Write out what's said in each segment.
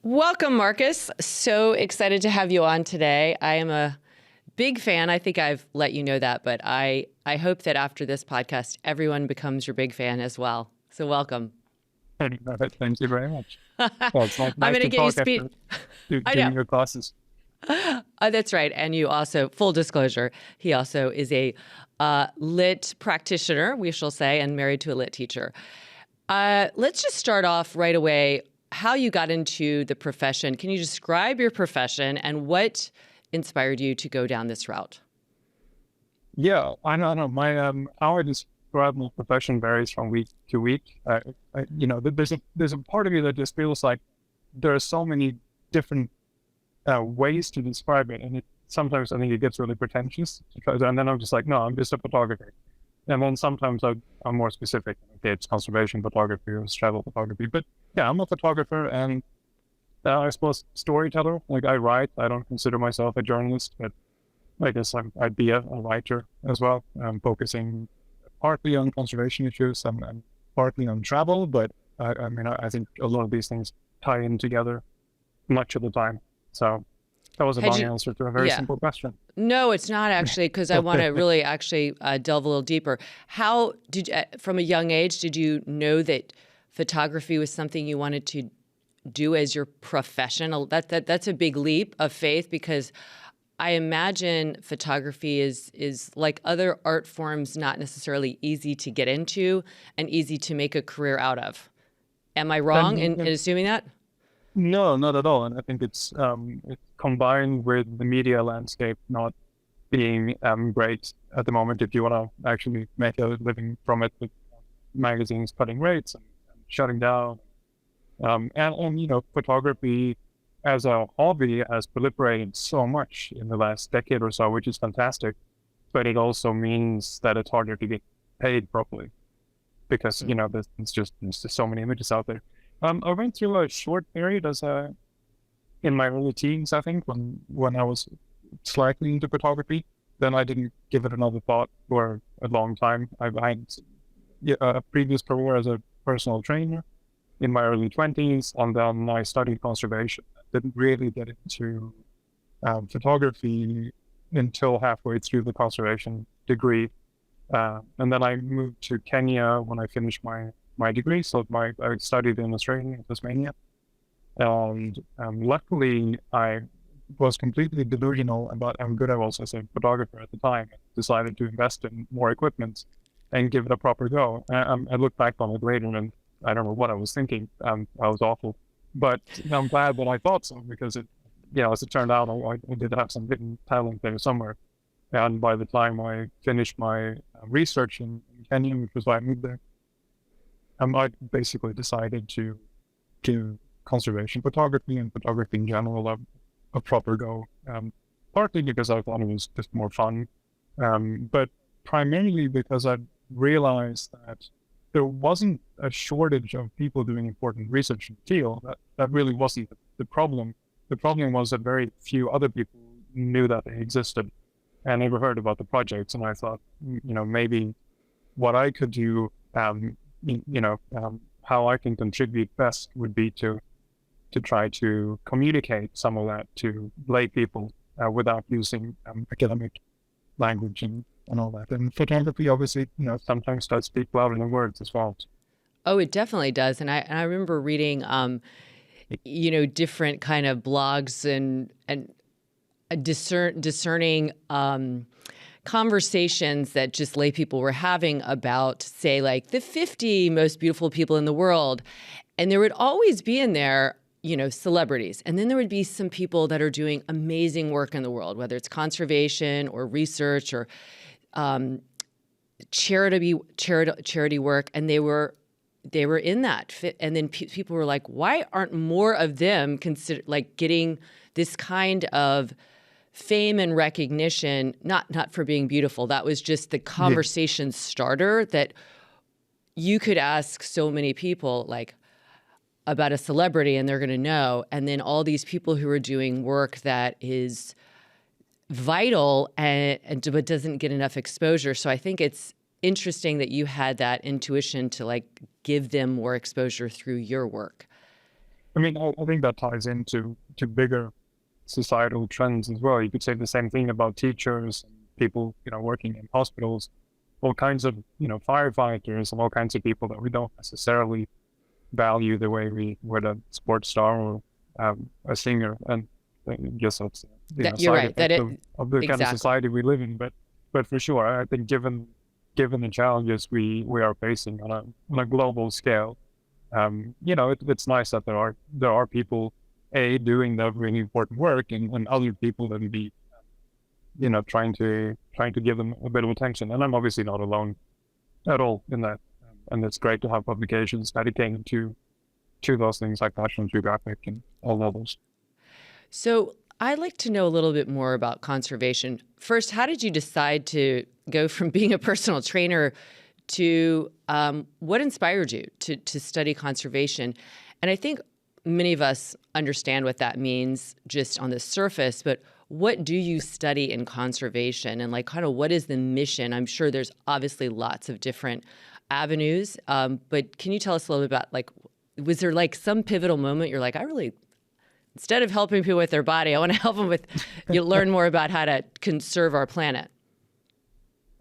Welcome, Marcus. So excited to have you on today. I am a big fan. I think I've let you know that, but I hope that after this podcast, everyone becomes your big fan as well. So welcome. Thank you very much. Well, it's nice I'm going to to get you talk speed. after I doing know. your classes. That's right. And you also, full disclosure, he also is a lit practitioner, we shall say, and married to a lit teacher. Let's just start off right away. How you got into the profession. Can you describe your profession and what inspired you to go down this route? Yeah, I know. How I describe my profession varies from week to week. There's a part of me that just feels like there are so many different ways to describe it, and sometimes I think it gets really pretentious. And then I'm just like, no, I'm just a photographer. And then sometimes I'm more specific. Okay, it's conservation photography or it's travel photography. But yeah, I'm a photographer and I suppose storyteller. Like I write. I don't consider myself a journalist, but I guess I'd be a writer as well. I'm focusing partly on conservation issues and partly on travel. But I think a lot of these things tie in together much of the time. So that was a long answer to a very simple question. No, it's not actually, because I want to really actually delve a little deeper. How did you, from a young age, did you know that photography was something you wanted to do as your profession? That's a big leap of faith, because I imagine photography is like other art forms, not necessarily easy to get into and easy to make a career out of. Am I wrong in assuming that? No, not at all. And I think it's combined with the media landscape not being great at the moment if you want to actually make a living from it, with magazines cutting rates and shutting down. And photography as a hobby has proliferated so much in the last decade or so, which is fantastic. But it also means that it's harder to get paid properly because, there's just so many images out there. I went through a short period in my early teens, I think, when I was slightly into photography. Then I didn't give it another thought for a long time. I had a previous career as a personal trainer in my early 20s, and then I studied conservation. I didn't really get into photography until halfway through the conservation degree. And then I moved to Kenya when I finished my degree. So I studied in Australia, in Tasmania. And luckily, I was completely delusional about how good I was as a photographer at the time. I decided to invest in more equipment and give it a proper go. I look back on it later and I don't know what I was thinking. I was awful. But I'm glad that I thought so, because as it turned out, I did have some hidden talent there somewhere. And by the time I finished my research in Kenya, which was why I moved there, I basically decided to do conservation photography and photography in general a proper go, partly because I thought it was just more fun, but primarily because I realized that there wasn't a shortage of people doing important research in the field. That really wasn't the problem. The problem was that very few other people knew that they existed and never heard about the projects. And I thought, maybe what I could do, how I can contribute best would be to try to communicate some of that to lay people without using academic language and all that. And photography, obviously, sometimes does speak louder than words as well. Oh, it definitely does. And I remember reading, different kind of blogs and discerning conversations that just lay people were having about, say, like the 50 most beautiful people in the world. And there would always be in there, celebrities. And then there would be some people that are doing amazing work in the world, whether it's conservation or research or charity work. And they were in that. And then people were like, why aren't more of them getting this kind of fame and recognition, not for being beautiful. That was just the conversation starter, that you could ask so many people like about a celebrity and they're going to know. And then all these people who are doing work that is vital but doesn't get enough exposure. So I think it's interesting that you had that intuition to like give them more exposure through your work. I mean, I think that ties into bigger societal trends as well. You could say the same thing about teachers, and people, working in hospitals, all kinds of, firefighters, and all kinds of people that we don't necessarily value the way we would a sports star or a singer. And I guess that's You're side right. That effect it of the kind of exactly. society we live in. But for sure, I think given the challenges we are facing on a global scale, it's nice that there are people doing that really important work, and other people that be trying to give them a bit of attention. And I'm obviously not alone at all in that. And it's great to have publications dedicated to those things like National Geographic and all levels. So I'd like to know a little bit more about conservation. First, how did you decide to go from being a personal trainer to what inspired you to study conservation? And I think many of us understand what that means just on the surface, but what do you study in conservation, and like kind of what is the mission? I'm sure there's obviously lots of different avenues, but can you tell us a little bit about, like, was there like some pivotal moment you're like, instead of helping people with their body, I want to help them with, you learn more about how to conserve our planet?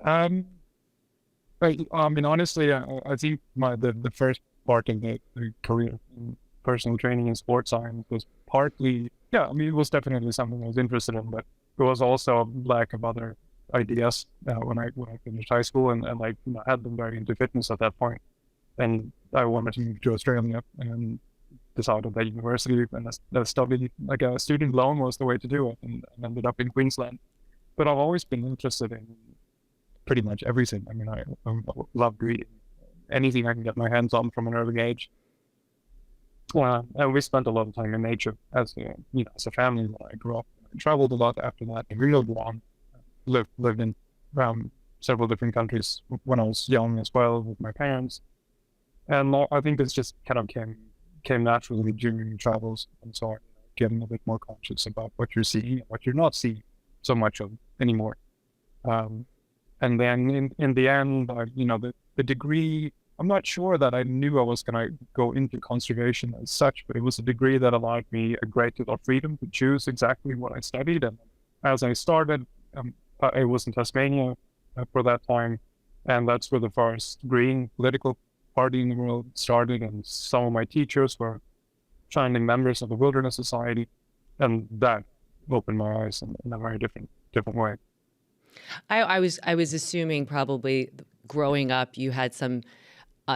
I mean, honestly, I think the first part of the career in personal training and sports science was partly, I mean, it was definitely something I was interested in, but there was also a lack of other ideas when I finished high school, and like, I had been very into fitness at that point, and I wanted to move to Australia, and decided that university and study, like, a student loan was the way to do it, and ended up in Queensland. But I've always been interested in pretty much everything. I mean, I love reading anything I can get my hands on from an early age. And we spent a lot of time in nature as a family when I grew up. I traveled a lot after that. I really long lived in several different countries when I was young as well with my parents. And I think this just kind of came naturally during travels, and so on, getting a bit more conscious about what you're seeing and what you're not seeing so much of anymore. And then in the end, the degree, I'm not sure that I knew I was going to go into conservation as such, but it was a degree that allowed me a great deal of freedom to choose exactly what I studied. And as I started, I was in Tasmania for that time, and that's where the first green political party in the world started, and some of my teachers were founding members of the Wilderness Society, and that opened my eyes in a very different way. I was assuming probably growing up you had some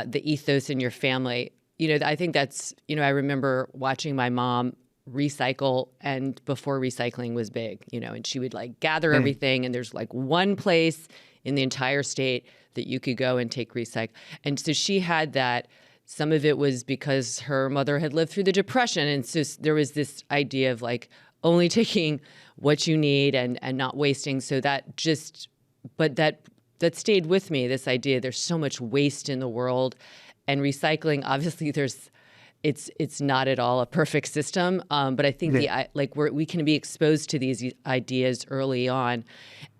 the ethos in your family. I think that's, I remember watching my mom recycle, and before recycling was big, and she would like gather everything, and there's like one place in the entire state that you could go and take recycle. And so she had that. Some of it was because her mother had lived through the Depression, and so there was this idea of like only taking what you need and not wasting. So that just, but that stayed with me, this idea there's so much waste in the world, and recycling, obviously it's not at all a perfect system. But I think we can be exposed to these ideas early on.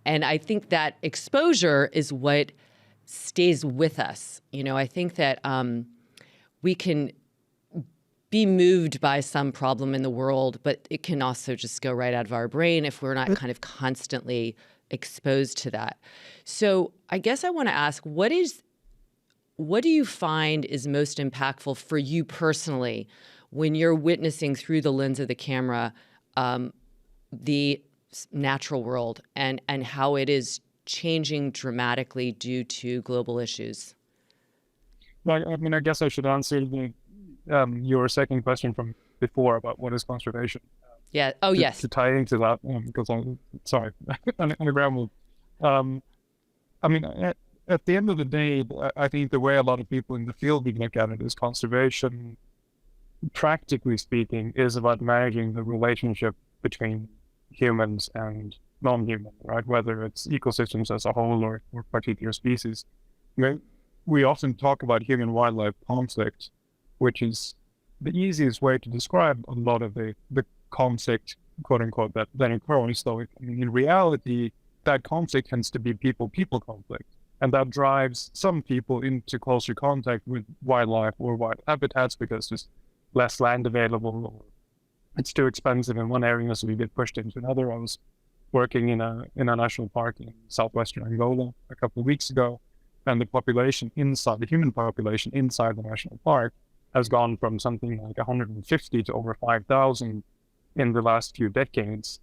And I think that exposure is what stays with us. I think that we can be moved by some problem in the world, but it can also just go right out of our brain if we're not kind of constantly exposed to that. So I guess I want to ask, what do you find is most impactful for you personally when you're witnessing through the lens of the camera the natural world and how it is changing dramatically due to global issues? Well, I mean, I guess I should answer your second question from before about what is conservation. Yeah. Oh, yes. To tie into that, because I'm sorry, on the ground. I mean, at the end of the day, I think the way a lot of people in the field look at it is conservation, practically speaking, is about managing the relationship between humans and non-human, right? Whether it's ecosystems as a whole or particular species. We often talk about human-wildlife conflict, which is the easiest way to describe a lot of the conflict, quote unquote, that occurs. Though in reality, that conflict tends to be people-people conflict. And that drives some people into closer contact with wildlife or wild habitats because just less land available, or it's too expensive in one area, so we get pushed into another. I was working in a national park in southwestern Angola a couple of weeks ago, and the human population inside the national park has gone from something like 150 to over 5,000 in the last few decades.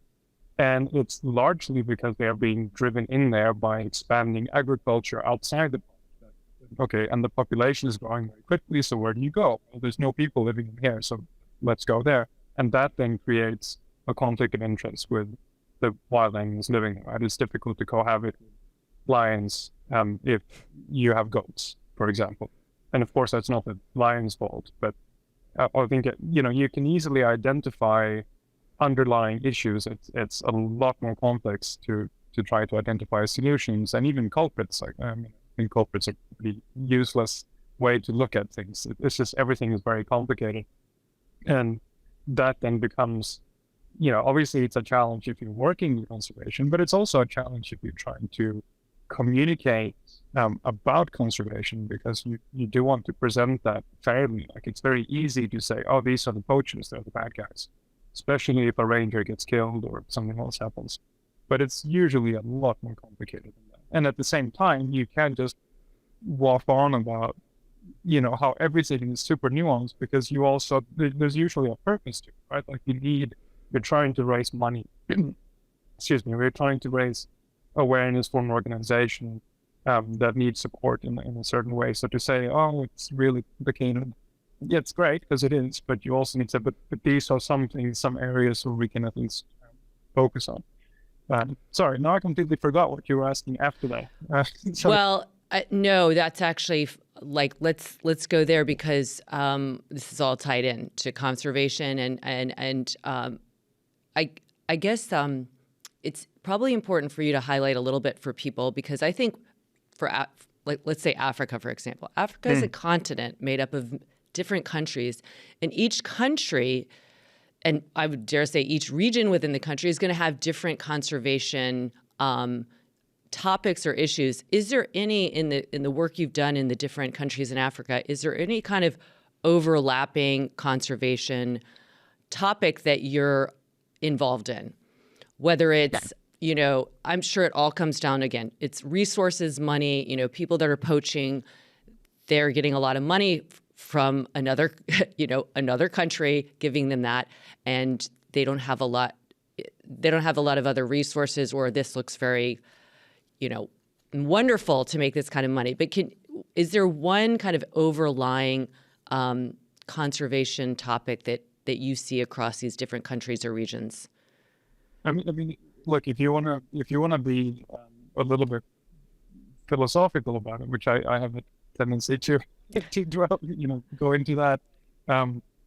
And it's largely because they are being driven in there by expanding agriculture outside the park. Okay, and the population is growing very quickly, so where do you go? Well, there's no people living in here, so let's go there. And that then creates a conflict of interest with the wild animals living there, right? It's difficult to cohabit with lions if you have goats, for example. And of course, that's not the lion's fault, but I think, you can easily identify underlying issues. It's a lot more complex to try to identify solutions, and even culprits. I think culprits are a pretty useless way to look at things. It's just everything is very complicated. And that then becomes, obviously it's a challenge if you're working in conservation, but it's also a challenge if you're trying to communicate about conservation, because you do want to present that fairly. Like, it's very easy to say, oh, these are the poachers, they're the bad guys, especially if a ranger gets killed or something else happens. But it's usually a lot more complicated than that. And at the same time, you can't just walk on about, how everything is super nuanced, because there's usually a purpose to it, right? Like, you're trying to raise money. Excuse me, we're trying to raise awareness for an organization that needs support in a certain way. So to say, oh, it's really complicated, yeah, it's great because it is, but you also need to, but these are some areas where we can at least focus on. Sorry, now I completely forgot what you were asking after that. Well, no, that's actually let's go there, because this is all tied in to conservation, and I guess it's probably important for you to highlight a little bit for people, because I think let's say Africa, for example. Africa is a continent made up of different countries, and each country, and I would dare say each region within the country, is going to have different conservation topics or issues. Is there any in the work you've done in the different countries in Africa? Is there any kind of overlapping conservation topic that you're involved in? Whether it's I'm sure it all comes down, again, it's resources, money. People that are poaching, they're getting a lot of money from another country giving them that, and they don't have a lot of other resources, or this looks very, wonderful to make this kind of money. But is there one kind of overlying conservation topic that you see across these different countries or regions? I mean, look, if you wanna be a little bit philosophical about it, which I have a tendency to dwell, go into that,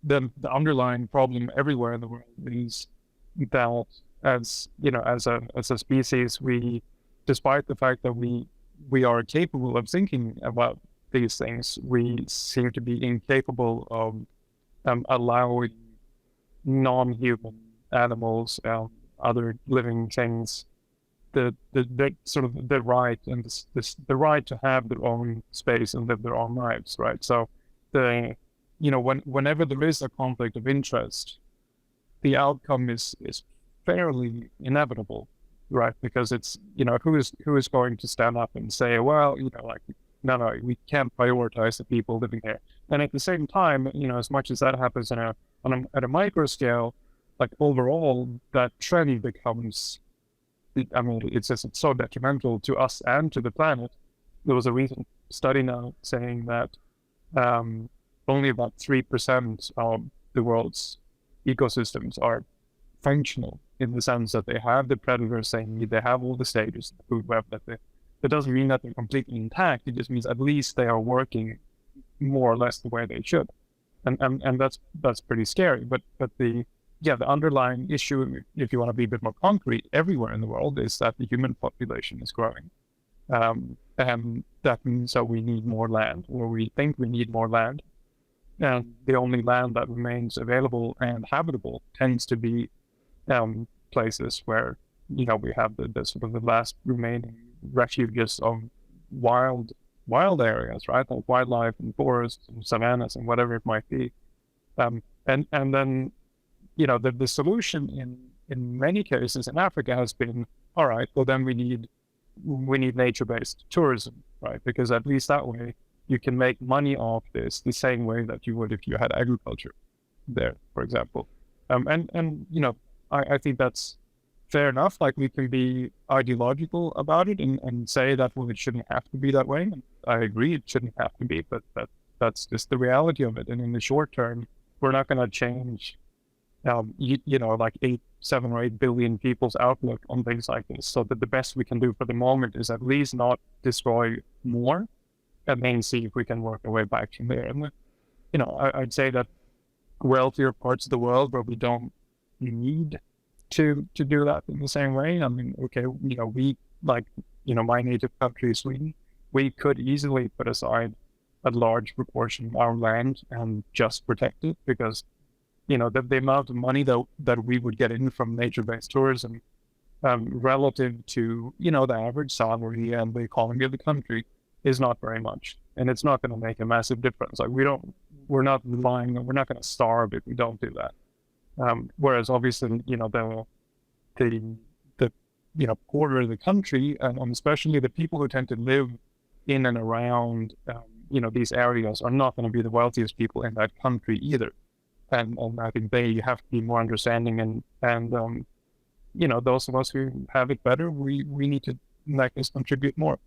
then the underlying problem everywhere in the world is that as a species, we, despite the fact that we are capable of thinking about these things, we seem to be incapable of allowing non-human animals, other living things, the sort of the right, and the right to have their own space and live their own lives, right? So whenever there is a conflict of interest, the outcome is fairly inevitable, right? Because it's who is going to stand up and say, well, no, we can't prioritize the people living here. And at the same time, as much as that happens at a micro scale, like overall, that trend becomes, it's so detrimental to us and to the planet. There was a recent study now saying that only about 3% of the world's ecosystems are functional, in the sense that they have the predators they need, they have all the stages in the food web. That doesn't mean that they're completely intact. It just means at least they are working more or less the way they should, and that's pretty scary. But the underlying issue, if you want to be a bit more concrete, everywhere in the world, is that the human population is growing. And that means that we need more land, or we think we need more land. And the only land that remains available and habitable tends to be places where, we have the sort of the last remaining refuges of wild areas, right? Like wildlife and forests and savannas and whatever it might be. And then, the solution in many cases in Africa has been, all right, well then we need nature-based tourism, right? Because at least that way you can make money off this the same way that you would if you had agriculture there, for example. And I think that's fair enough. Like, we can be ideological about it and say that, well, it shouldn't have to be that way. And I agree, it shouldn't have to be, but that's just the reality of it. And in the short term, we're not going to change, like 7 or 8 billion people's outlook on things like this. So that the best we can do for the moment is at least not destroy more, and then see if we can work our way back from there. And I'd say that wealthier parts of the world where we don't need to do that in the same way. I mean, okay, we, like, my native country, Sweden, we could easily put aside a large proportion of our land and just protect it, because the amount of money that we would get in from nature-based tourism, relative to the average salary and the economy of the country, is not very much, and it's not going to make a massive difference. Like, we're not going to starve if we don't do that. Whereas obviously, the poorer of the country, and especially the people who tend to live in and around, these areas, are not going to be the wealthiest people in that country either. And I think they have to be more understanding, and those of us who have it better, we need to, like, contribute more.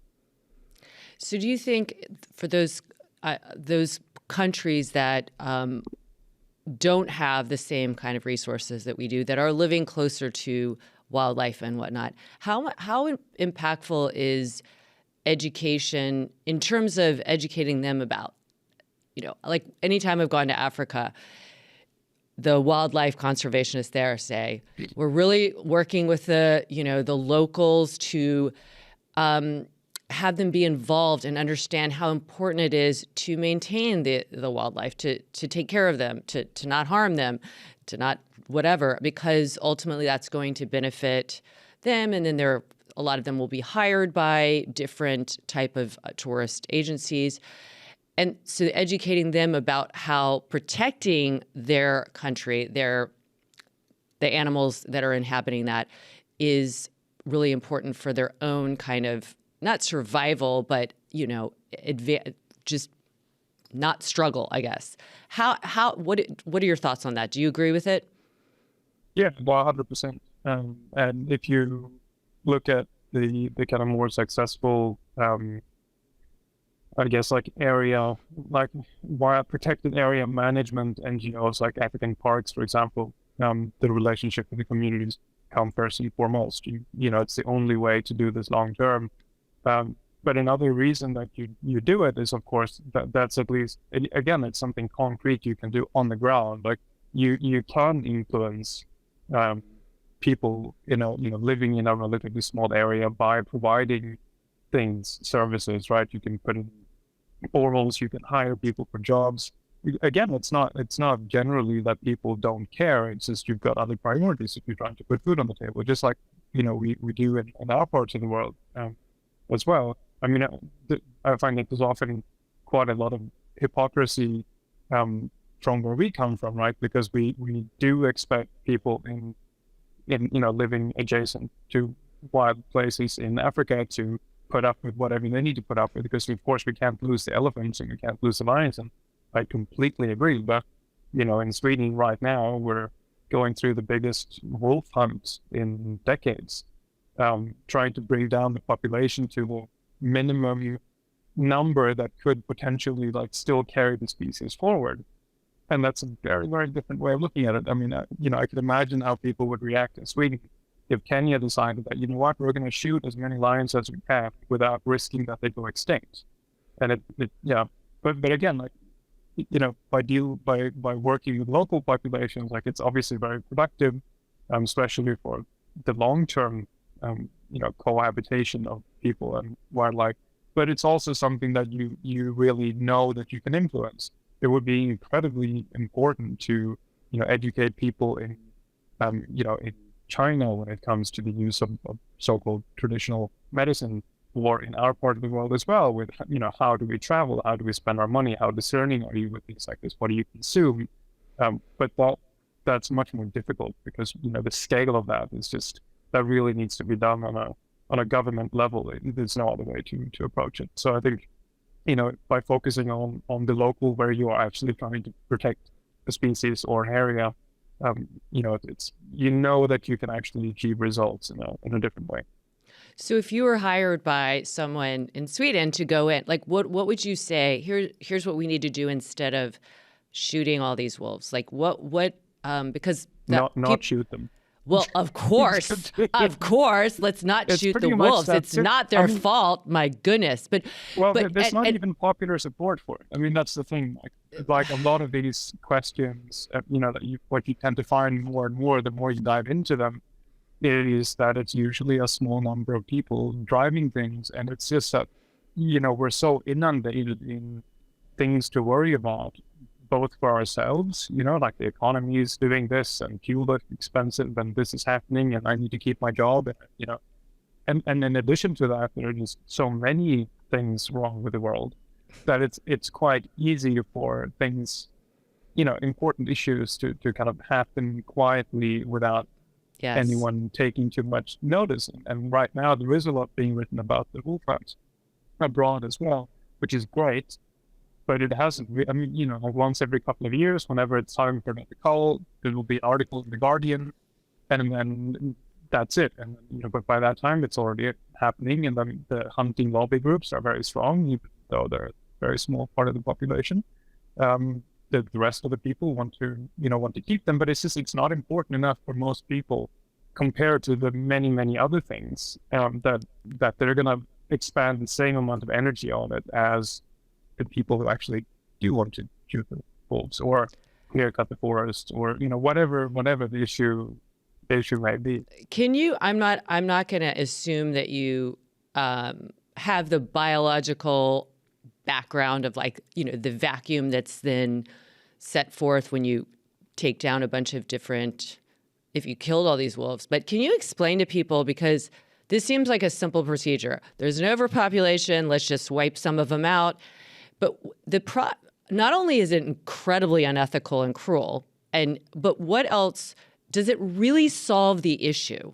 So do you think for those countries that don't have the same kind of resources that we do, that are living closer to wildlife and whatnot, how impactful is education in terms of educating them about, like, anytime I've gone to Africa, the wildlife conservationists there say, we're really working with the locals to have them be involved and understand how important it is to maintain the wildlife, to take care of them, to not harm them, to not whatever, because ultimately that's going to benefit them. And then a lot of them will be hired by different type of tourist agencies. And so educating them about how protecting their country, the animals that are inhabiting that, is really important for their own kind of, not survival, but, just not struggle, I guess. What are your thoughts on that? Do you agree with it? Yeah, 100%. And if you look at the kind of more successful, I guess, like wild protected area management NGOs, like African parks, for example, the relationship with the communities come first and foremost. It's the only way to do this long term. But another reason that you do it is, of course, that's at least, again, it's something concrete you can do on the ground. Like, you can influence people, living in a relatively small area by providing services, right? You can put in boreholes, you can hire people for jobs. Again, it's not generally that people don't care. It's just you've got other priorities if you're trying to put food on the table, just like, we do in our parts of the world as well. I mean, I find that there's often quite a lot of hypocrisy from where we come from, right? Because we do expect people in living adjacent to wild places in Africa to put up with whatever they need to put up with, because of course we can't lose the elephants and we can't lose the lions. And I completely agree. But in Sweden right now, we're going through the biggest wolf hunt in decades, trying to bring down the population to the minimum number that could potentially, like, still carry the species forward. And that's a very, very different way of looking at it. I mean, I could imagine how people would react in Sweden if Kenya decided that, we're going to shoot as many lions as we can without risking that they go extinct. And but again, like, by working with local populations, like, it's obviously very productive, especially for the long-term, cohabitation of people and wildlife. But it's also something that you really know that you can influence. It would be incredibly important to, educate people in China when it comes to the use of so-called traditional medicine, or in our part of the world as well, with, how do we travel? How do we spend our money? How discerning are you with things like this? What do you consume? But that's much more difficult because, the scale of that is just, that really needs to be done on a government level. There's no other way to approach it. So I think, by focusing on the local, where you are actually trying to protect a species or an area, it's, that you can actually achieve results in a different way. So if you were hired by someone in Sweden to go in, like what would you say? Here's what we need to do instead of shooting all these wolves. Like because not shoot them. Well, of course, let's not shoot the wolves. It's not their fault. My goodness. But there's not even popular support for it. I mean, that's the thing. Like a lot of these questions, what you tend to find more and more, the more you dive into them, is that it's usually a small number of people driving things. And it's just that, we're so inundated in things to worry about, both for ourselves, like the economy is doing this and fuel is expensive and this is happening and I need to keep my job, and in addition to that, there are just so many things wrong with the world that it's quite easy for things, important issues to kind of happen quietly without anyone taking too much notice. And right now there is a lot being written about the wolf hunt abroad as well, which is great. But it hasn't, like once every couple of years, whenever it's time for another call, there will be an article in The Guardian, and then that's it. And, but by that time, it's already happening, and then the hunting lobby groups are very strong, even though they're a very small part of the population. The rest of the people want to keep them, but it's not important enough for most people compared to the many, many other things that they're going to expand the same amount of energy on it as the people who actually do want to shoot the wolves or clear cut the forest, or whatever the issue may be. Can you? I'm not going to assume that you have the biological background of the vacuum that's then set forth when you take down a bunch of different. If you killed all these wolves, but can you explain to people, because this seems like a simple procedure. There's an overpopulation. Let's just wipe some of them out. But not only is it incredibly unethical and cruel, but what else? Does it really solve the issue?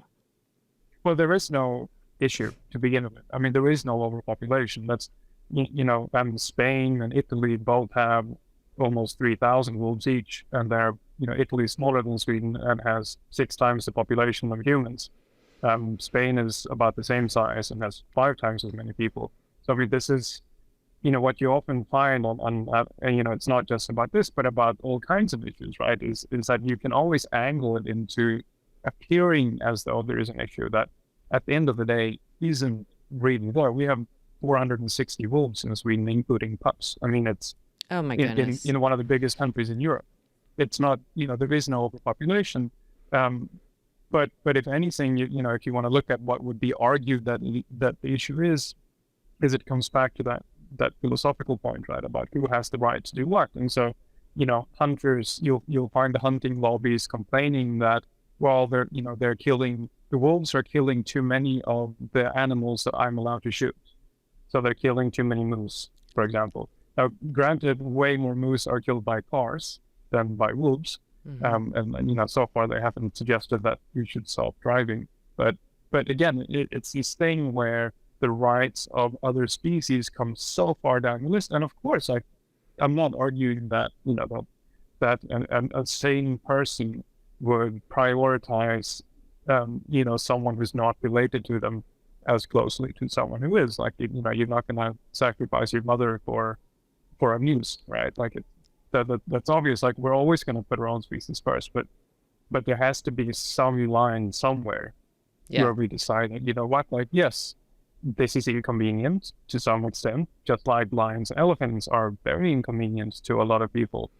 Well, there is no issue to begin with. I mean, there is no overpopulation. That's, Spain and Italy both have almost 3,000 wolves each, and they're, Italy is smaller than Sweden and has 6 times the population of humans. Spain is about the same size and has 5 times as many people. So I mean, this is, what you often find on it's not just about this, but about all kinds of issues, right? Is that you can always angle it into appearing as though there is an issue that at the end of the day isn't really there. We have 460 wolves in Sweden, including pups. I mean, it's oh my goodness, in one of the biggest countries in Europe. It's not, there is no overpopulation. But if anything, if you want to look at what would be argued that the issue is it comes back to that philosophical point, right, about who has the right to do what. And so, hunters, you'll find the hunting lobbies complaining that, well, they're killing, the wolves are killing too many of the animals that I'm allowed to shoot. So they're killing too many moose, for example. Now, granted, way more moose are killed by cars than by wolves. Mm-hmm. And so far they haven't suggested that you should stop driving. But again, it's this thing where the rights of other species come so far down the list. And of course, I'm not arguing that, that a sane person would prioritize, someone who's not related to them as closely to someone who is. Like, you're not going to sacrifice your mother for a moose, right? Like, that's obvious. Like, we're always going to put our own species first, but there has to be some line somewhere where we decide that, what, like, yes, this is inconvenient to some extent, just like lions and elephants are very inconvenient to a lot of people.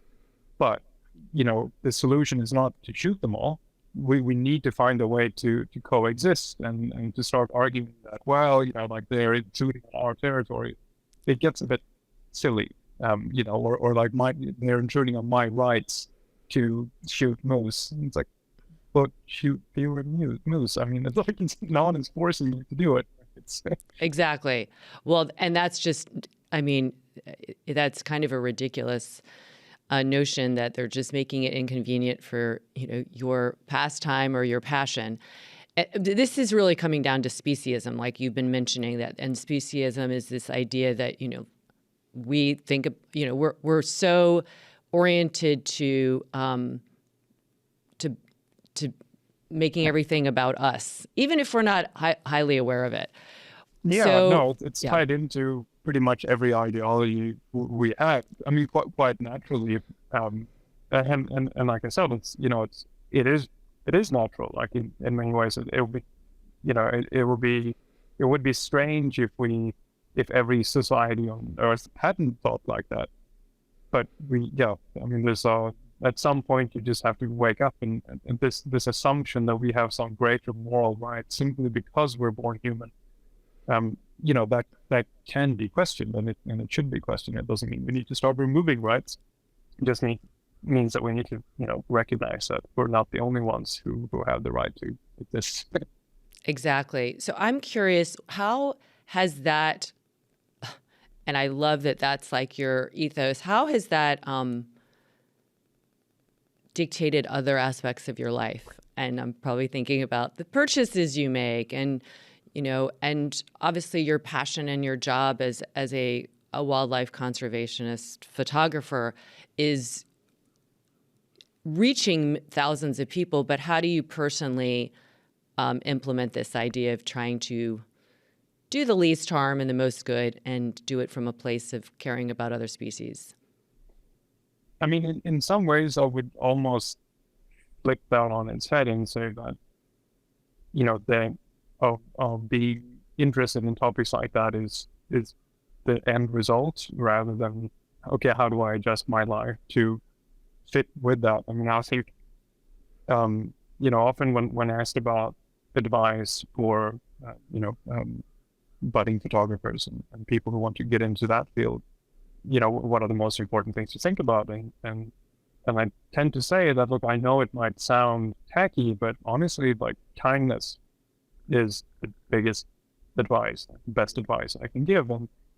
But, the solution is not to shoot them all. We need to find a way to coexist and to start arguing that, well, like they're intruding on our territory. It gets a bit silly, or like they're intruding on my rights to shoot moose. It's like, but shoot fewer moose. I mean, it's like no one is forcing you to do it. Exactly. Well, and that's just, I mean, that's kind of a ridiculous notion that they're just making it inconvenient for, your pastime or your passion. This is really coming down to speciesism, like you've been mentioning that. And speciesism is this idea that, we think, we're so oriented to making everything about us, even if we're not highly aware of it. Yeah, So, no, it's tied into pretty much every ideology we have. I mean, quite naturally. And like I said, it is natural. Like in many ways, it will be, it would be strange if every society on Earth hadn't thought like that. But I mean, there's at some point you just have to wake up and this assumption that we have some greater moral right simply because we're born human. That can be questioned, and it should be questioned. It doesn't mean we need to start removing rights. It just means that we need to, recognize that we're not the only ones who have the right to this. Exactly. So I'm curious, how has that, and I love that that's like your ethos, how has that dictated other aspects of your life? And I'm probably thinking about the purchases you make and, and obviously your passion and your job as a wildlife conservationist photographer is reaching thousands of people. But how do you personally implement this idea of trying to do the least harm and the most good and do it from a place of caring about other species? I mean, in some ways, I would almost flip that on its head and say that, of being interested in topics like that is the end result rather than, okay, how do I adjust my life to fit with that? I mean, I think, often when asked about advice for, budding photographers and people who want to get into that field, what are the most important things to think about? And I tend to say that, look, I know it might sound tacky, but honestly, like, kindness is the biggest advice, best advice I can give.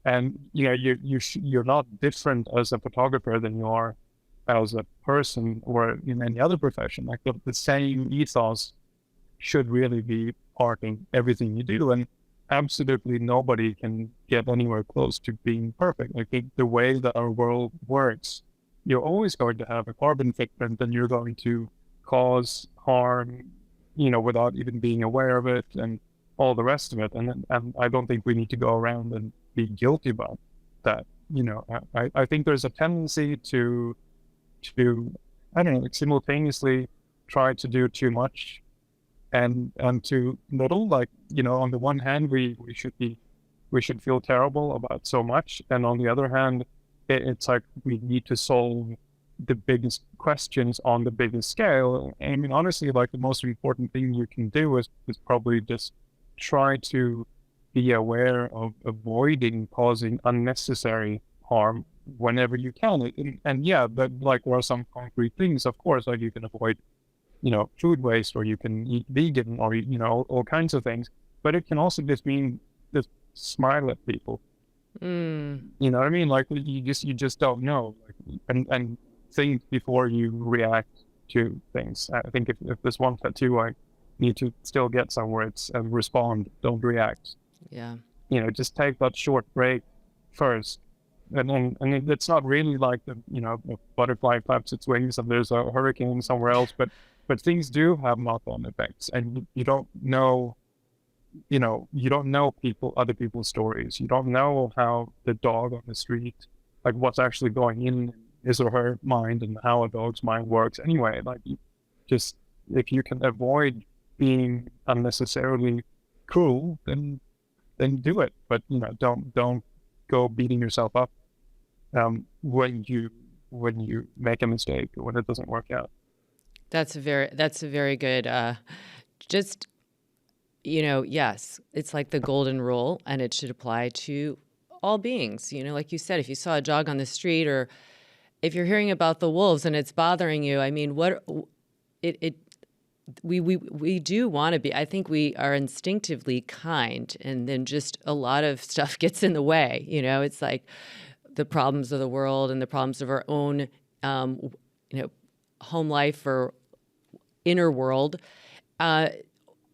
And you're not different as a photographer than you are as a person or in any other profession. Like the same ethos should really be part in everything you do. And absolutely nobody can get anywhere close to being perfect. Like the way that our world works, you're always going to have a carbon footprint and you're going to cause harm, without even being aware of it and all the rest of it. And I don't think we need to go around and be guilty about that. I think there's a tendency to I don't know, like simultaneously try to do too much and too little. Like, on the one hand, we should feel terrible about so much, and on the other hand, it's like we need to solve the biggest questions on the biggest scale. I mean, honestly, like the most important thing you can do is probably just try to be aware of avoiding causing unnecessary harm whenever you can. And yeah, but like there are some concrete things, of course, like you can avoid, food waste, or you can eat vegan, or, all kinds of things. But it can also just mean just smile at people. You know what I mean? Like you just don't know, like, and think before you react to things. I think if there's one tattoo I need to still get somewhere, it's respond, don't react. Yeah. Just take that short break first. And it's not really like the butterfly flaps its wings and there's a hurricane somewhere else, but things do have knock-on effects, and you don't know other people's stories. You don't know how the dog on the street, like what's actually going in his or her mind and how a dog's mind works. Anyway, like if you can avoid being unnecessarily cruel, then do it. But don't go beating yourself up when you make a mistake or when it doesn't work out. That's a very good, yes, it's like the golden rule, and it should apply to all beings. Like you said, if you saw a dog on the street, or if you're hearing about the wolves and it's bothering you, I mean, we do want to be, I think we are instinctively kind, and then just a lot of stuff gets in the way. It's like the problems of the world and the problems of our own you know, home life or inner world.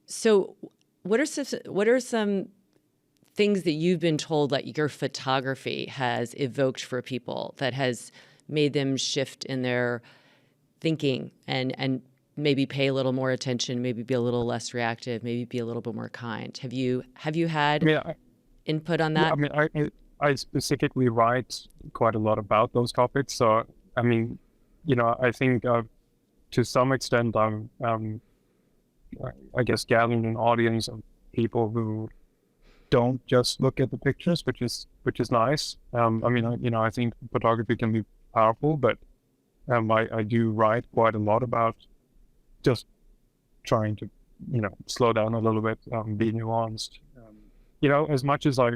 So what are some things that you've been told that your photography has evoked for people that has made them shift in their thinking and maybe pay a little more attention, maybe be a little less reactive, maybe be a little bit more kind? Have you had input on that? I mean, I specifically write quite a lot about those topics. So, I mean, you know, I think to some extent I'm, I guess, gathering an audience of people who don't just look at the pictures, which is nice. I mean, you know, I think photography can be powerful, but I do write quite a lot about just trying to, you know, slow down a little bit, be nuanced. You know, as much as I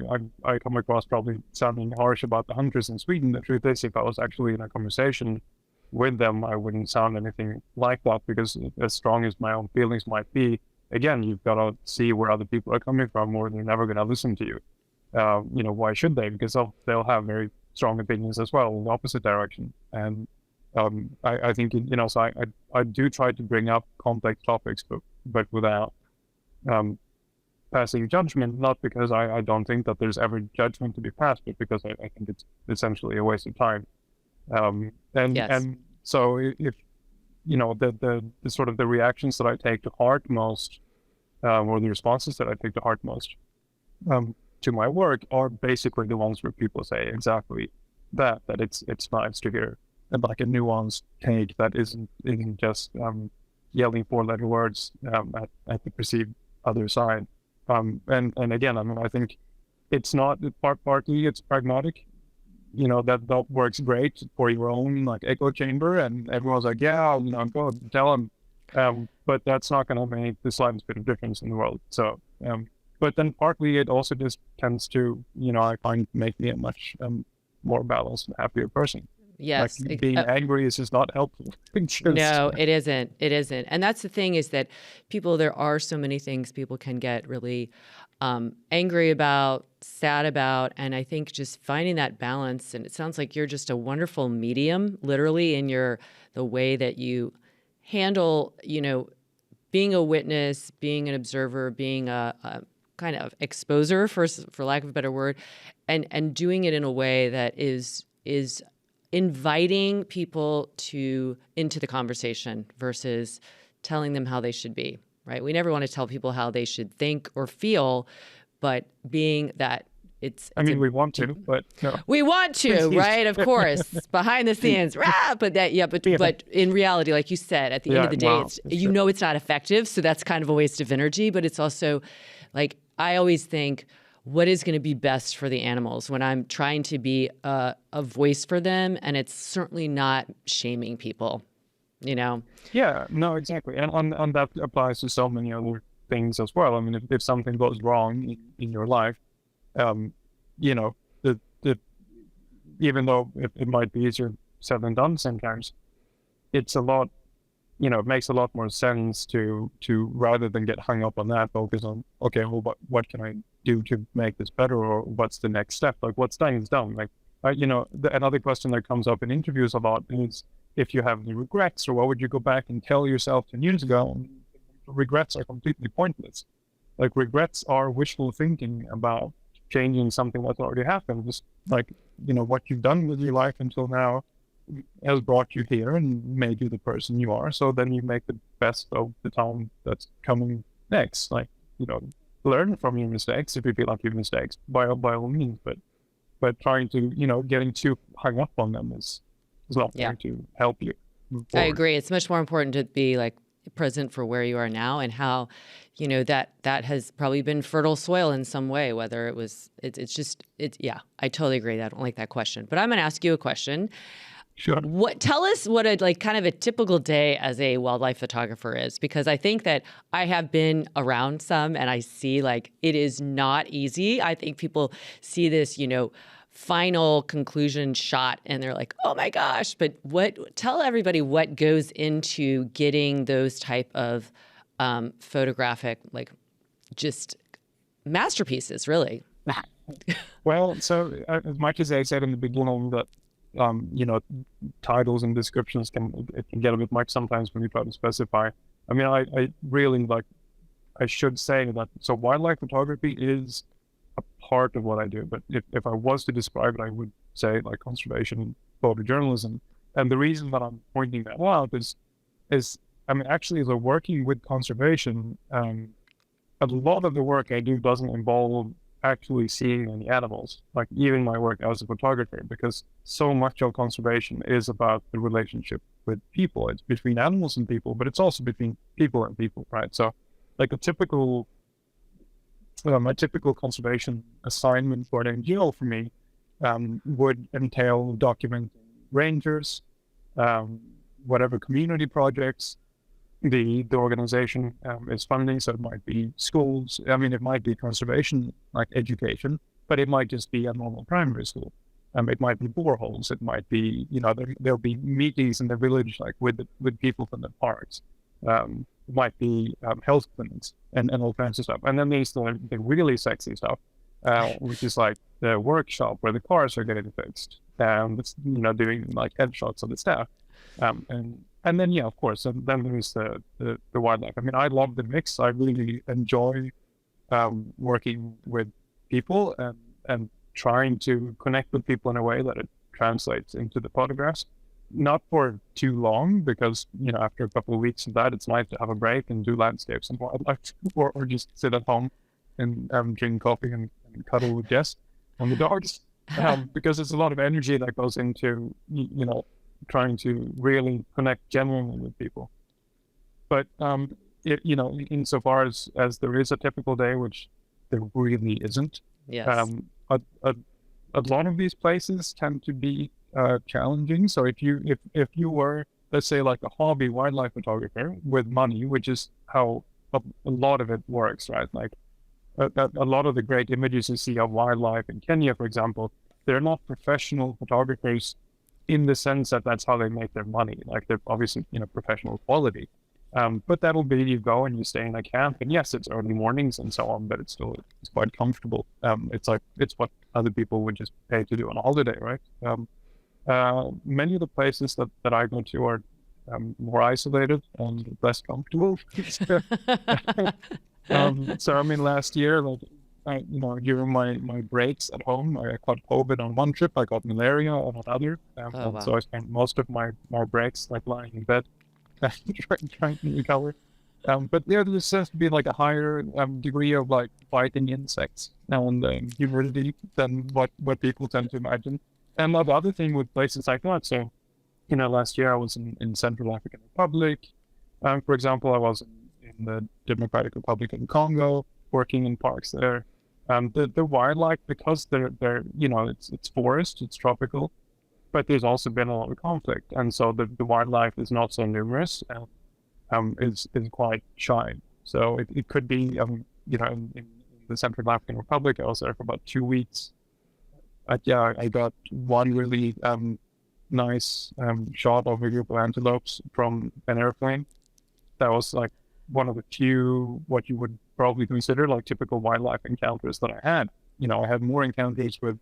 come across probably sounding harsh about the hunters in Sweden, the truth is, if I was actually in a conversation with them, I wouldn't sound anything like that, because as strong as my own feelings might be, again, you've got to see where other people are coming from, or they're never going to listen to you. You know, why should they? Because they'll have very strong opinions as well in the opposite direction. And I think, you know, so I do try to bring up complex topics, but without passing judgment, not because I don't think that there's ever judgment to be passed, but because I think it's essentially a waste of time. And so if, you know, the sort of the reactions that I take to heart most, or the responses that I take to heart most to my work are basically the ones where people say exactly that it's nice to hear, and like a nuanced take that isn't just yelling four-letter words at the perceived other side. And again, I mean, I think it's not partly it's pragmatic. You know, that works great for your own like echo chamber, and everyone's like, yeah, you know, go tell them. But that's not going to make the slightest bit of difference in the world. So, but then partly it also just tends to, you know, I find make me a much more balanced and happier person. Yes. Like being angry is just not helpful. No, it isn't. It isn't. And that's the thing, is that there are so many things people can get really angry about, sad about. And I think just finding that balance, and it sounds like you're just a wonderful medium, literally, in the way that you handle, you know, being a witness, being an observer, being a kind of exposer, for lack of a better word, and doing it in a way that is inviting people into the conversation versus telling them how they should be, right? We never want to tell people how they should think or feel, but being that we want to, but no. We want to, right? Of course, behind the scenes, but in reality, like you said, at the end of the day, it's not effective. So that's kind of a waste of energy, but it's also like, I always think, what is going to be best for the animals when I'm trying to be a voice for them? And it's certainly not shaming people, you know? Yeah, no, exactly. And that applies to so many other things as well. I mean, if something goes wrong in your life, you know, even though it might be easier said than done sometimes, it's a lot, you know, it makes a lot more sense to rather than get hung up on that, focus on, okay, well, what can I do to make this better, or what's the next step? Like, what's done is done. Like, you know, another question that comes up in interviews a lot is if you have any regrets, or what would you go back and tell yourself 10 years ago? Regrets are completely pointless. Like, regrets are wishful thinking about changing something that's already happened. Just like, you know, what you've done with your life until now has brought you here and made you the person you are. So then you make the best of the time that's coming next. Like, you know, learn from your mistakes if you feel like you have mistakes, by all means. But trying to, you know, getting too hung up on them is not going to help you move forward. I agree. It's much more important to be like present for where you are now, and how, you know, that has probably been fertile soil in some way, whether it was, yeah, I totally agree. I don't like that question, but I'm going to ask you a question. Sure. Tell us what kind of a typical day as a wildlife photographer is, because I think that I have been around some, and I see like it is not easy. I think people see this, you know, final conclusion shot and they're like, oh my gosh, but tell everybody what goes into getting those type of photographic, like, just masterpieces, really. Well, so as much as I said in the beginning that titles and descriptions can get a bit much sometimes when you try to specify. I mean, I really I should say that, so wildlife photography is a part of what I do, but if I was to describe it, I would say like conservation photojournalism. And the reason that I'm pointing that out is I mean, actually, as working with conservation, a lot of the work I do doesn't involve actually seeing any animals, like even my work as a photographer, because so much of conservation is about the relationship with people. It's between animals and people, but it's also between people and people, right? So like my typical conservation assignment for an NGO for me would entail documenting rangers, whatever community projects the organization is funding. So it might be schools. I mean, it might be conservation, like education, but it might just be a normal primary school. It might be boreholes. It might be, there'll be meetings in the village, like with people from the parks. It might be health clinics and all kinds of stuff. And then there's the really sexy stuff, which is like the workshop where the cars are getting fixed. It's, doing like headshots of the staff. And then, of course, and then there's the wildlife. I mean, I love the mix. I really enjoy working with people and trying to connect with people in a way that it translates into the photographs. Not for too long, because, after a couple of weeks of that, it's nice to have a break and do landscapes and wildlife, or just sit at home and drink coffee and cuddle with Jess on the dogs, because there's a lot of energy that goes into, trying to really connect genuinely with people. But insofar as there is a typical day, which there really isn't. Yes. A lot of these places tend to be challenging. So if you were, let's say, like a hobby wildlife photographer with money, which is how a lot of it works, right? Like a lot of the great images you see of wildlife in Kenya, for example, they're not professional photographers in the sense that that's how they make their money. Like they're obviously, professional quality. But that'll be, you go and you stay in a camp, and yes, it's early mornings and so on, but it's quite comfortable. It's what other people would just pay to do on a holiday, right? Many of the places that I go to are more isolated and less comfortable. So I mean, last year, during my breaks at home, I caught COVID on one trip. I got malaria on another. Wow. So I spent most of my breaks like lying in bed, trying to recover. But there has to be like a higher degree of like fighting insects and humidity than what people tend to imagine. And the other thing with places like that, so last year I was in Central African Republic. For example, I was in the Democratic Republic of Congo, working in parks there. The wildlife, because they're it's forest, it's tropical, but there's also been a lot of conflict, and so the wildlife is not so numerous and is quite shy. So it could be in the Central African Republic, I was there for about 2 weeks. I got one really nice shot of a group of antelopes from an airplane. That was like one of the few what you would probably consider like typical wildlife encounters that I had. I had more encounters with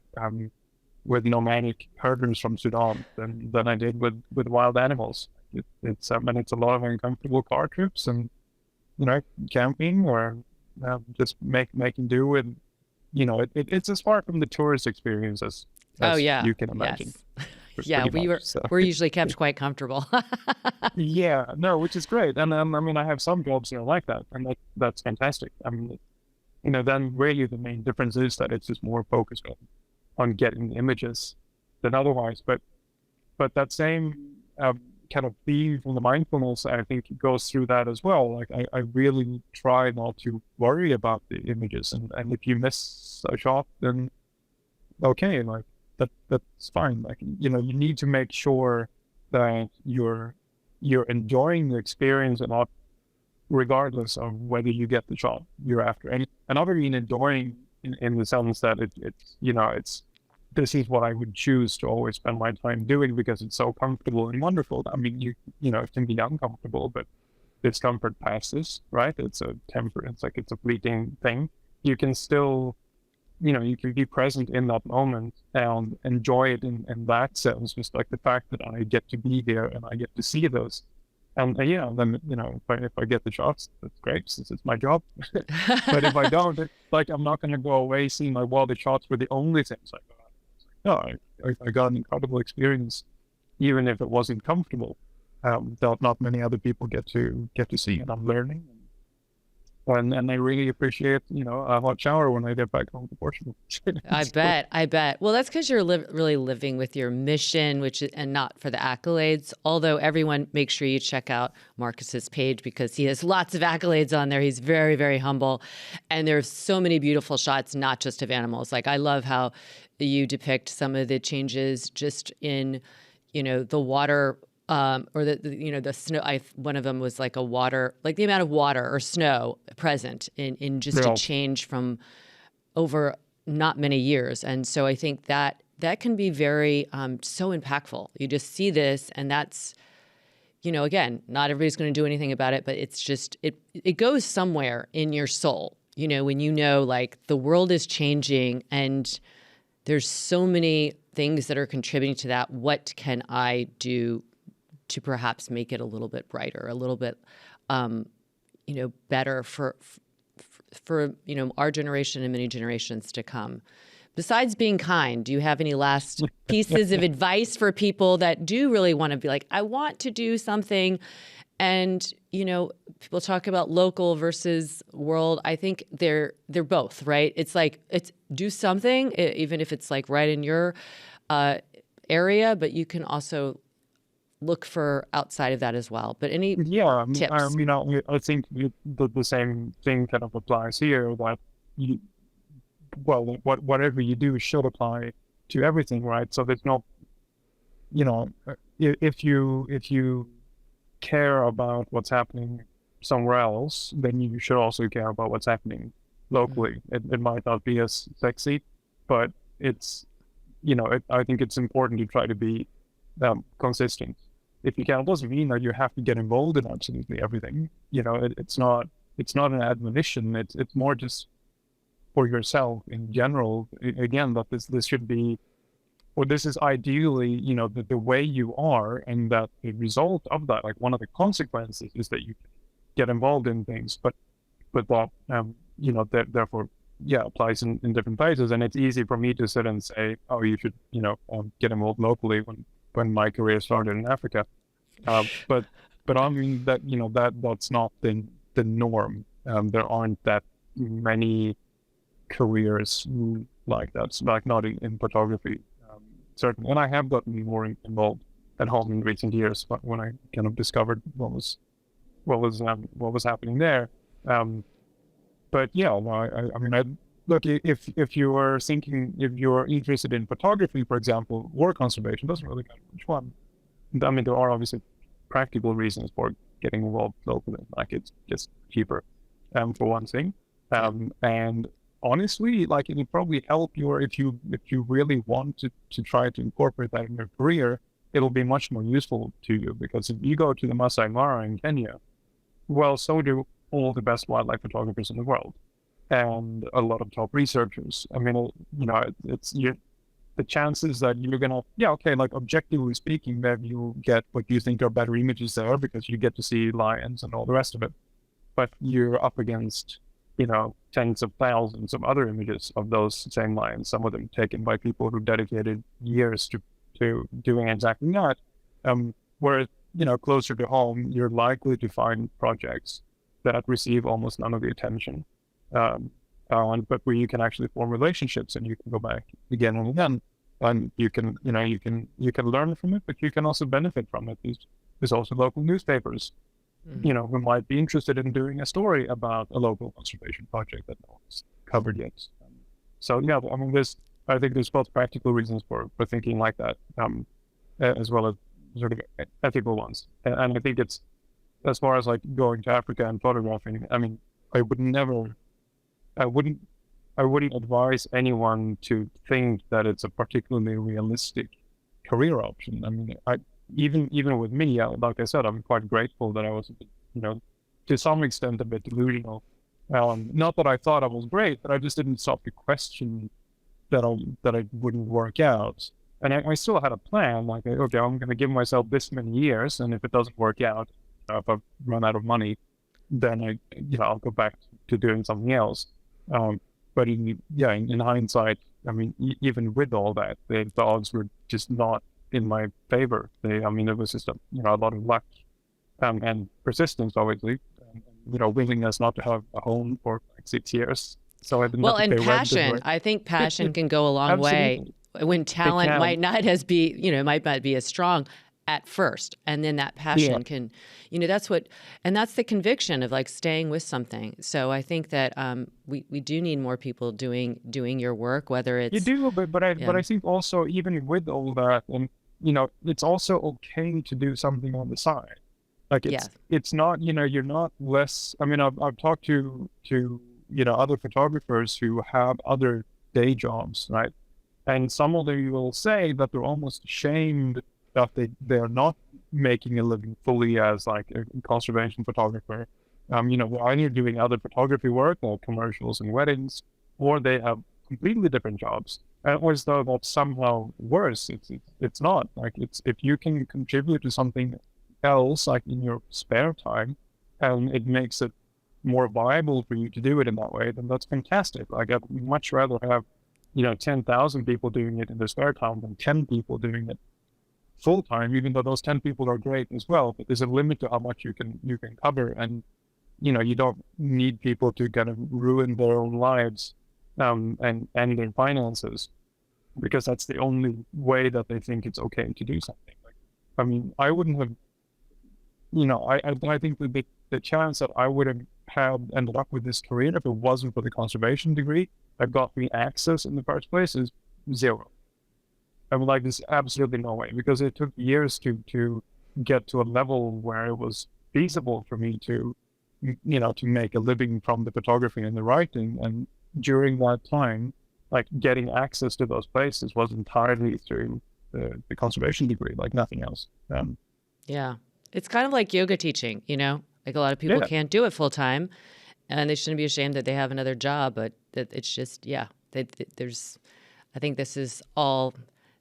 nomadic herders from Sudan than I did with wild animals. It's a lot of uncomfortable car trips and camping or just making do with it's as far from the tourist experience as you can imagine. Yes. Yeah, we're usually kept quite comfortable. Yeah, no, which is great. And I mean, I have some jobs that are like that, and that's fantastic. I mean, then really the main difference is that it's just more focused on getting the images than otherwise. But that same kind of theme from the mindfulness, I think, goes through that as well. Like I really try not to worry about the images, and if you miss a shot, then okay, like that's fine. Like you need to make sure that you're enjoying the experience and not regardless of whether you get the shot you're after. And I mean enjoying in the sense that it's this is what I would choose to always spend my time doing because it's so comfortable and wonderful. I mean, it can be uncomfortable, but discomfort passes, right? It's a temper. It's a fleeting thing. You can still you can be present in that moment and enjoy it in that sense. Just like the fact that I get to be here and I get to see those. And then, if I get the shots, that's great since it's my job. But if I don't, it's like, I'm not going to go away seeing my wildest shots were the only things I got. No, I got an incredible experience, even if it wasn't comfortable. That not many other people get to see, and I'm learning. And I really appreciate, a hot shower when I get back home to Portugal. I bet. Well, that's because you're really living with your mission, and not for the accolades. Although everyone, make sure you check out Marcus's page because he has lots of accolades on there. He's very, very humble. And there's so many beautiful shots, not just of animals. Like, I love how you depict some of the changes just in, the water, or the snow. One of them was like like the amount of water or snow present in just a change from over not many years. And so I think that can be very so impactful. You just see this, and that's, again, not everybody's going to do anything about it, but it's just it goes somewhere in your soul. When like the world is changing and there's so many things that are contributing to that. What can I do to perhaps make it a little bit brighter, a little bit, better for our generation and many generations to come? Besides being kind, do you have any last pieces of advice for people that do really want to be like, I want to do something? And, people talk about local versus world. I think they're both, right? It's like, do something, even if it's like right in your area, but you can also look for outside of that as well. But any tips? I think the same thing kind of applies here. That whatever you do should apply to everything, right? So there's no, if you care about what's happening somewhere else, then you should also care about what's happening locally. It might not be as sexy, but it's, I think it's important to try to be consistent. If you can, it doesn't mean that you have to get involved in absolutely everything. It's not an admonition. It's more just for yourself in general. Again, that this should be, or this is ideally, the way you are, and that the result of that, like one of the consequences, is that you get involved in things. But that therefore, applies in different places. And it's easy for me to sit and say, oh, you should, get involved locally when my career started in Africa. But I mean that's not the norm. There aren't that many careers like that, like not in photography, certainly. And I have gotten more involved at home in recent years, but when I kind of discovered what was happening there. But look, if you are thinking, if you're interested in photography, for example, or conservation, doesn't really matter which one. I mean, there are obviously practical reasons for getting involved locally, like it's just cheaper, for one thing. And honestly, like it would probably help if you really want to try to incorporate that in your career, it'll be much more useful to you, because if you go to the Masai Mara in Kenya, well, so do all the best wildlife photographers in the world, and a lot of top researchers. I mean, the chances that you're gonna, like objectively speaking, that you get what you think are better images there because you get to see lions and all the rest of it, but you're up against, tens of thousands of other images of those same lions, some of them taken by people who dedicated years to doing exactly that. Where, closer to home, you're likely to find projects that receive almost none of the attention, but where you can actually form relationships, and you can go back again and again, and you can learn from it, but you can also benefit from it. There's also local newspapers, who might be interested in doing a story about a local conservation project that no one's covered yet. I think there's both practical reasons for thinking like that, as well as sort of ethical ones. And I think it's, as far as like going to Africa and photographing, I mean, I wouldn't advise anyone to think that it's a particularly realistic career option. I mean, even with me, like I said, I'm quite grateful that I was, to some extent, a bit delusional Not that I thought I was great, but I just didn't stop to question that I wouldn't work out. And I still had a plan, like, okay, I'm going to give myself this many years, and if it doesn't work out, if I've run out of money, then I'll go back to doing something else. But in hindsight, I mean, even with all that, the odds were just not in my favor. It was just a lot of luck and persistence, obviously, and willingness not to have a home for like 6 years. So I didn't have to and pay passion. rent. I think passion can go a long way when talent might not be as strong at first, and then that passion can, that's the conviction of like staying with something. So I think that we do need more people doing your work, whether it's you do, but I think also even with all that, and it's also okay to do something on the side. Like it's not, you're not less. I mean, I've talked to other photographers who have other day jobs, right? And some of them will say that they're almost ashamed that they're not making a living fully as like a conservation photographer. They're either doing other photography work or commercials and weddings, or they have completely different jobs. Or as though that's somehow worse. It's not. Like if you can contribute to something else, like in your spare time, and it makes it more viable for you to do it in that way, then that's fantastic. Like I'd much rather have 10,000 people doing it in their spare time than 10 people doing it full time, even though those 10 people are great as well. But there's a limit to how much you can cover, and you don't need people to kind of ruin their own lives and their finances, because that's the only way that they think it's okay to do something. Like, I mean, I wouldn't have, I think the chance that I would have ended up with this career if it wasn't for the conservation degree that got me access in the first place is zero. I mean, like, there's absolutely no way, because it took years to get to a level where it was feasible for me to make a living from the photography and the writing. And during that time, like, getting access to those places was entirely through the conservation degree, like nothing else. Yeah. It's kind of like yoga teaching, like a lot of people can't do it full time, and they shouldn't be ashamed that they have another job, but it's just, I think this is all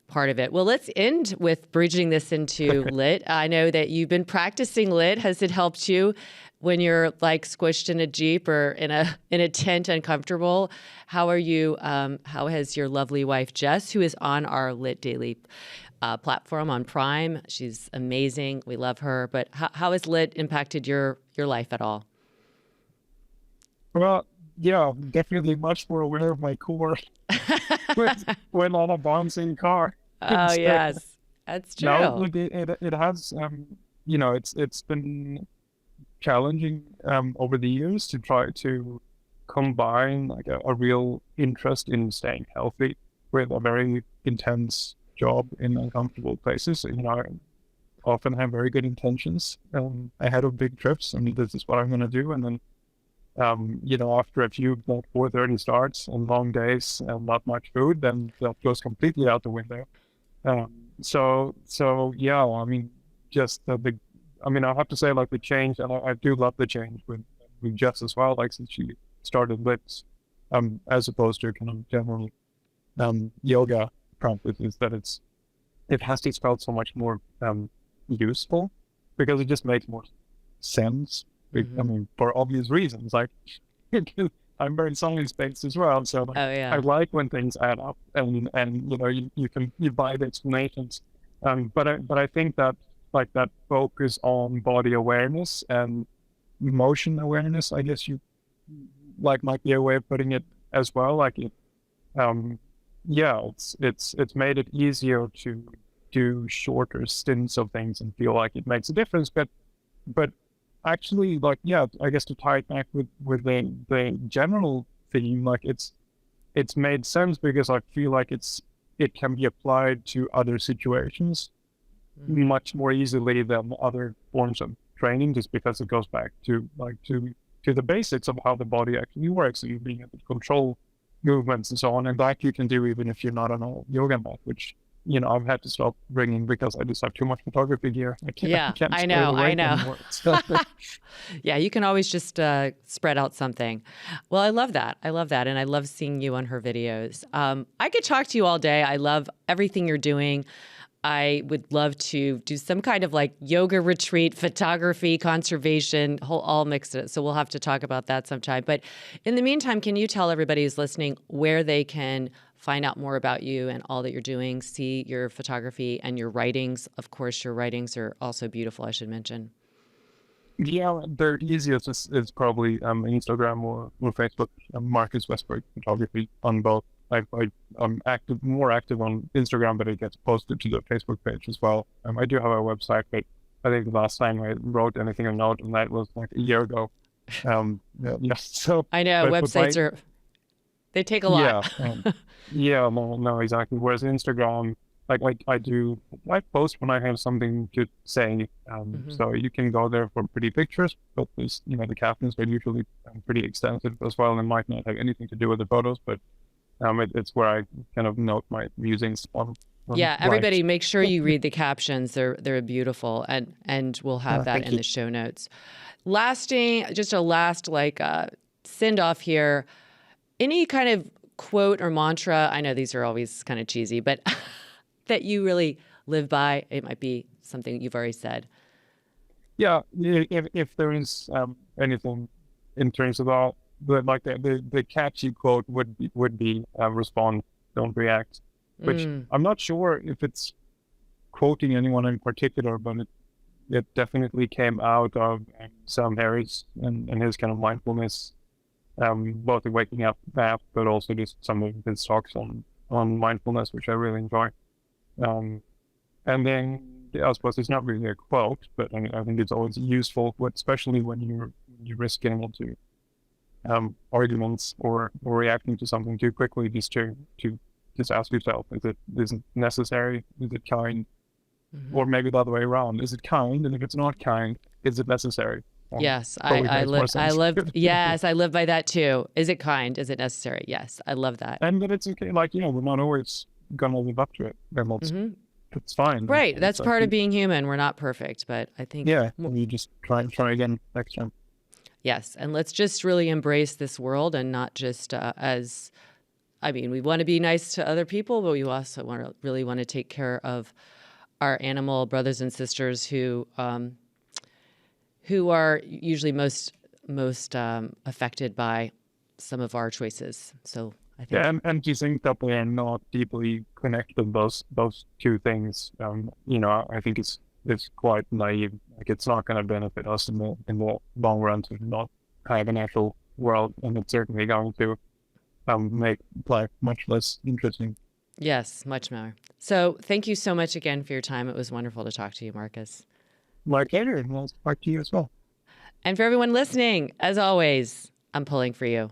part of it. Well, let's end with bridging this into LYT. I know that you've been practicing LYT. Has it helped you when you're like squished in a Jeep or in a tent uncomfortable? How are you, how has your lovely wife, Jess, who is on our LYT Daily platform on Prime? She's amazing. We love her. But how has LYT impacted your life at all? Well, yeah, definitely much more aware of my core when on a bouncing car. Oh, yes, that's true. No, look, it has, it's been challenging over the years to try to combine like a real interest in staying healthy with a very intense job in uncomfortable places. I often have very good intentions ahead of big trips, and this is what I'm going to do. And then, after a few like 4:30 starts and long days and not much food, then that goes completely out the window. So yeah, I mean, just the big, I have to say, like, the change, and I do love the change with Jess as well, like, since she started LYT, as opposed to kind of general yoga practices, that it has just felt so much more useful, because it just makes more sense. I mean, for obvious reasons, like, I'm very science-based as well, so I like when things add up, and you buy the explanations. But I think that, like, that focus on body awareness and emotion awareness, I guess might be a way of putting it as well. Like, it's made it easier to do shorter stints of things and feel like it makes a difference. But actually, like, I guess to tie it back with the general theme, like, it's made sense because I feel like it can be applied to other situations much more easily than other forms of training, just because it goes back to the basics of how the body actually works, and you being able to control movements and so on, and that you can do even if you're not on a yoga mat, which I've had to stop bringing because I just have too much photography gear. I Yeah, can't I store it know. away I know. anymore. So, Yeah, you can always just spread out something. Well, I love that. I love that. And I love seeing you on her videos. I could talk to you all day. I love everything you're doing. I would love to do some kind of like yoga retreat, photography, conservation, all mixed in it. So we'll have to talk about that sometime. But in the meantime, can you tell everybody who's listening where they can find out more about you and all that you're doing, see your photography and your writings? Of course, your writings are also beautiful, I should mention. yeah, the easiest is probably Instagram or Facebook. Marcus Westberg photography on both. I'm more active on Instagram, but it gets posted to the Facebook page as well. I do have a website, but I think the last time I wrote anything or note on that was like a year ago. Yeah, so I know websites they take a yeah, lot. yeah, no, exactly. Whereas Instagram, like I post when I have something to say. So you can go there for pretty pictures, but there's, the captions are usually pretty extensive as well, and might not have anything to do with the photos, but it's where I kind of note my musings on Yeah, life. everybody make sure you read the captions. They're beautiful, and we'll have that Thank in you. the show notes. Just a last send off here. Any kind of quote or mantra? I know these are always kind of cheesy, but that you really live by. It might be something you've already said. Yeah, if there is anything in terms of all, but like the catchy quote would be respond, don't react, which Mm, I'm not sure if it's quoting anyone in particular, but it definitely came out of Sam Harris and his kind of mindfulness, both the waking up app, but also just some of his talks on mindfulness, which I really enjoy. Um, and then yeah, I suppose it's not really a quote, but I think it's always useful, especially when you risk getting into arguments or reacting to something too quickly, to just ask yourself, is it necessary? Is it kind? mhm. Or maybe the other way around. Is it kind? And if it's not kind, is it necessary? Yes, Probably makes more I sense. live. Yes, I live by that too. Is it kind? Is it necessary? Yes, I love that. And that it's okay. Like, we're not always gonna live up to it. And Hmm. it's fine. And Right, it's that's part of being human. We're not perfect, but I think yeah, you just try again next time. yes, and let's just really embrace this world and not just we want to be nice to other people, but we also really want to take care of our animal brothers and sisters who are usually most affected by some of our choices. So I think Yeah, and you think that we are not deeply connected those two things. I think it's quite naive. Like, it's not going to benefit us in the long run to not have a natural world, and it's certainly going to make life much less interesting. yes, much more. So thank you so much again for your time. It was wonderful to talk to you, Marcus. Like Adrian, well, talk to you as well. And for everyone listening, as always, I'm pulling for you.